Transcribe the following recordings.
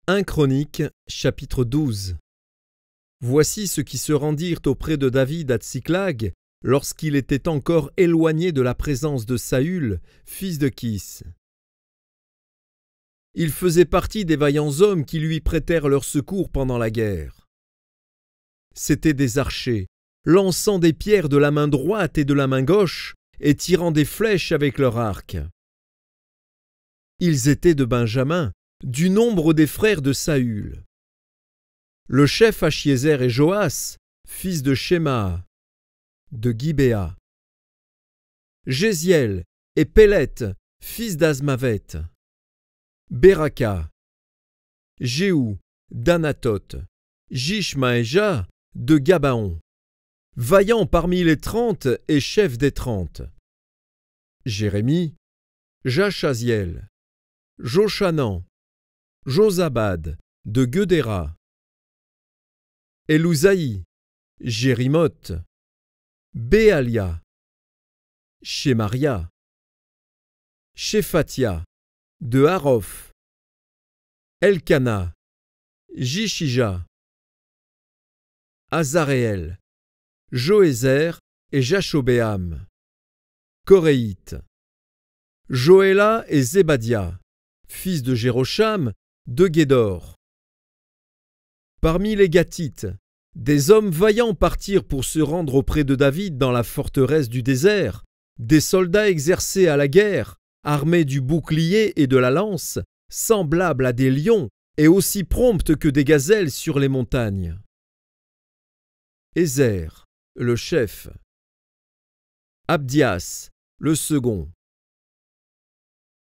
1 Chroniques, chapitre 12. Voici ceux qui se rendirent auprès de David à Tsiklag, lorsqu'il était encore éloigné de la présence de Saül, fils de Kis. Il faisait partie des vaillants hommes qui lui prêtèrent leur secours pendant la guerre. C'étaient des archers, lançant des pierres de la main droite et de la main gauche, et tirant des flèches avec leur arc. Ils étaient de Benjamin, du nombre des frères de Saül. Le chef Achiézer et Joas, fils de Shema, de Gibéa. Jéziel et Pélet, fils d'Azmavet. Beraka. Jéhou, d'Anatoth. Jishmaéja, de Gabaon. Vaillant parmi les 30 et chef des 30. Jérémie, Jachaziel, Joshanan, Josabad, de Guédéra. Elouzaï, Jérimoth, Béalia, Shemaria, Shephatia, de Haroph, Elkana, Jishija, Azaréel, Joézer et Jashobéam, Coréite, Joéla et Zébadia, fils de Jérocham, de Guédor. Parmi les Gathites, des hommes vaillants partirent pour se rendre auprès de David dans la forteresse du désert, des soldats exercés à la guerre, armés du bouclier et de la lance, semblables à des lions et aussi promptes que des gazelles sur les montagnes. Ézer, le chef. Abdias, le second.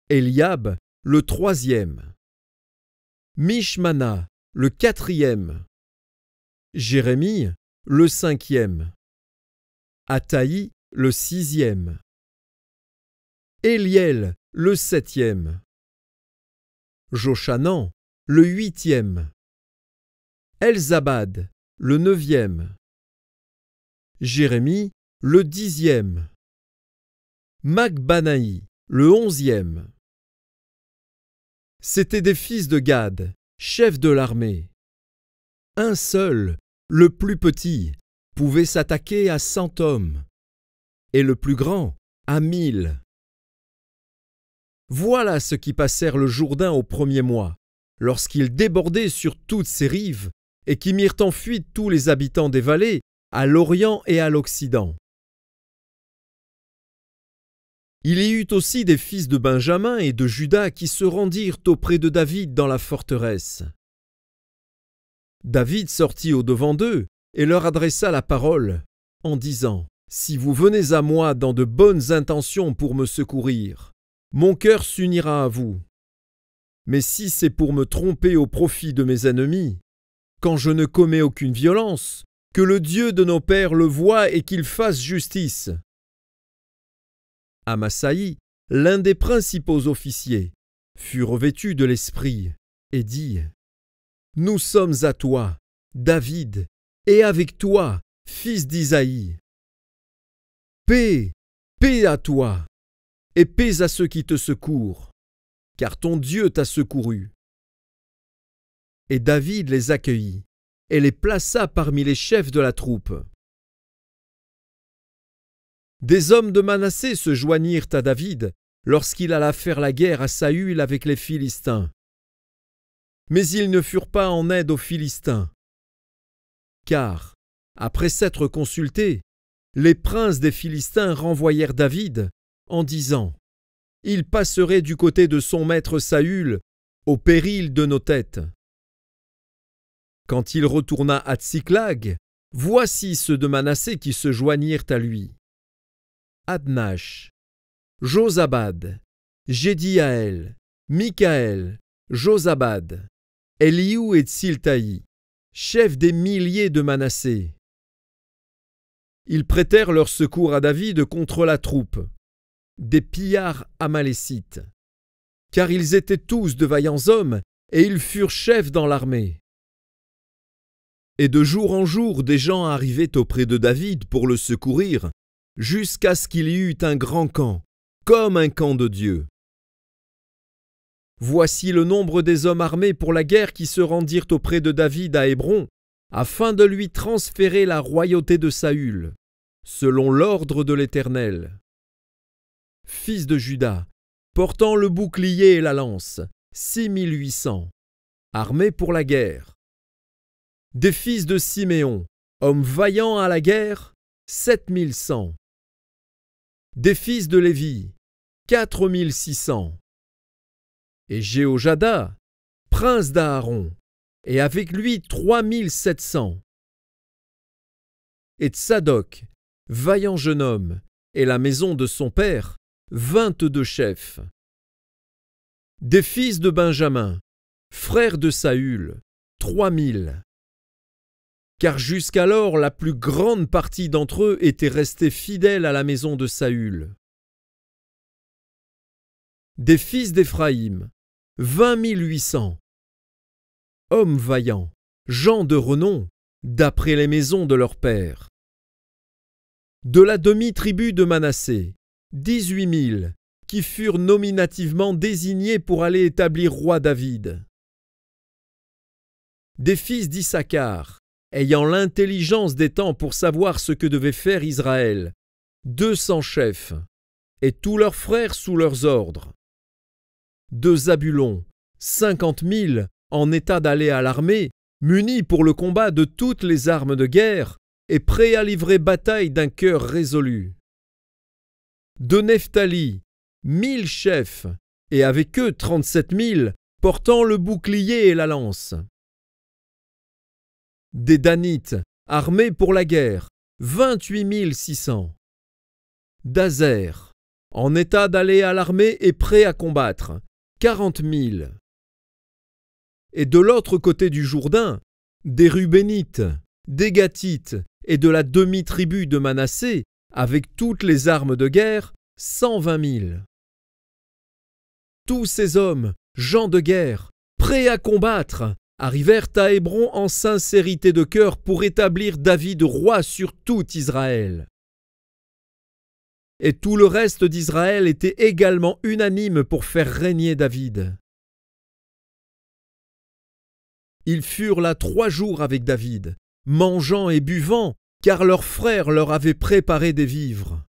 Eliab, le troisième. Mishmana, le quatrième. Jérémie, le cinquième. Ataï, le sixième. Éliel, le septième. Joshanan, le huitième. Elzabad, le neuvième. Jérémie, le dixième. Magbanaï, le onzième. C'étaient des fils de Gad, chefs de l'armée. Un seul, le plus petit, pouvait s'attaquer à 100 hommes, et le plus grand à 1000. Voilà ceux qui passèrent le Jourdain au premier mois, lorsqu'il débordait sur toutes ses rives, et qui mirent en fuite tous les habitants des vallées, à l'Orient et à l'Occident. Il y eut aussi des fils de Benjamin et de Juda qui se rendirent auprès de David dans la forteresse. David sortit au-devant d'eux et leur adressa la parole, en disant : « Si vous venez à moi dans de bonnes intentions pour me secourir, mon cœur s'unira à vous. Mais si c'est pour me tromper au profit de mes ennemis, quand je ne commets aucune violence, que le Dieu de nos pères le voie et qu'il fasse justice. » Amasaï, l'un des principaux officiers, fut revêtu de l'esprit et dit : « Nous sommes à toi, David, et avec toi, fils d'Isaïe. Paix, paix à toi, et paix à ceux qui te secourent, car ton Dieu t'a secouru. » Et David les accueillit et les plaça parmi les chefs de la troupe. Des hommes de Manassé se joignirent à David lorsqu'il alla faire la guerre à Saül avec les Philistins. Mais ils ne furent pas en aide aux Philistins. Car, après s'être consultés, les princes des Philistins renvoyèrent David en disant : « Il passerait du côté de son maître Saül au péril de nos têtes. » Quand il retourna à Tsiklag, voici ceux de Manassé qui se joignirent à lui. Adnash, Josabad, Jédiaël, Mikaël, Josabad, Eliou et Tsiltaï, chefs des milliers de Manassé. Ils prêtèrent leur secours à David contre la troupe, des pillards amalécites, car ils étaient tous de vaillants hommes et ils furent chefs dans l'armée. Et de jour en jour, des gens arrivaient auprès de David pour le secourir, jusqu'à ce qu'il y eût un grand camp, comme un camp de Dieu. Voici le nombre des hommes armés pour la guerre qui se rendirent auprès de David à Hébron, afin de lui transférer la royauté de Saül, selon l'ordre de l'Éternel. Fils de Juda, portant le bouclier et la lance, 6800, armés pour la guerre. Des fils de Siméon, hommes vaillants à la guerre, 7100. Des fils de Lévi, 4600. Et Jéhojada, prince d'Aaron, et avec lui 3700. Et Tsadok, vaillant jeune homme, et la maison de son père, 22 chefs. Des fils de Benjamin, frères de Saül, 3000. Car jusqu'alors la plus grande partie d'entre eux était restée fidèle à la maison de Saül. Des fils d'Éphraïm, 20 800. Hommes vaillants, gens de renom, d'après les maisons de leurs pères. De la demi-tribu de Manassé, 18 000, qui furent nominativement désignés pour aller établir roi David. Des fils d'Issachar, ayant l'intelligence des temps pour savoir ce que devait faire Israël, 200 chefs, et tous leurs frères sous leurs ordres. De Zabulon, 50 000, en état d'aller à l'armée, munis pour le combat de toutes les armes de guerre, et prêts à livrer bataille d'un cœur résolu. De Nephtali, 1000 chefs, et avec eux 37 000, portant le bouclier et la lance. Des Danites, armés pour la guerre, 28 600. D'Azer, en état d'aller à l'armée et prêts à combattre, 40 000. Et de l'autre côté du Jourdain, des Rubénites, des Gatites et de la demi-tribu de Manassé, avec toutes les armes de guerre, 120 000. Tous ces hommes, gens de guerre, prêts à combattre, arrivèrent à Hébron en sincérité de cœur pour établir David roi sur tout Israël. Et tout le reste d'Israël était également unanime pour faire régner David. Ils furent là 3 jours avec David, mangeant et buvant, car leurs frères leur avaient préparé des vivres.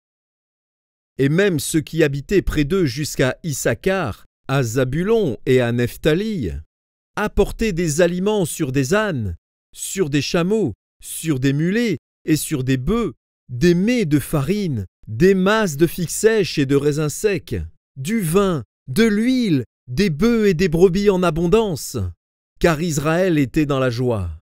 Et même ceux qui habitaient près d'eux jusqu'à Issachar, à Zabulon et à Nephtali, apportaient des aliments sur des ânes, sur des chameaux, sur des mulets et sur des bœufs, des mets de farine, des masses de figues sèches et de raisins secs, du vin, de l'huile, des bœufs et des brebis en abondance, car Israël était dans la joie.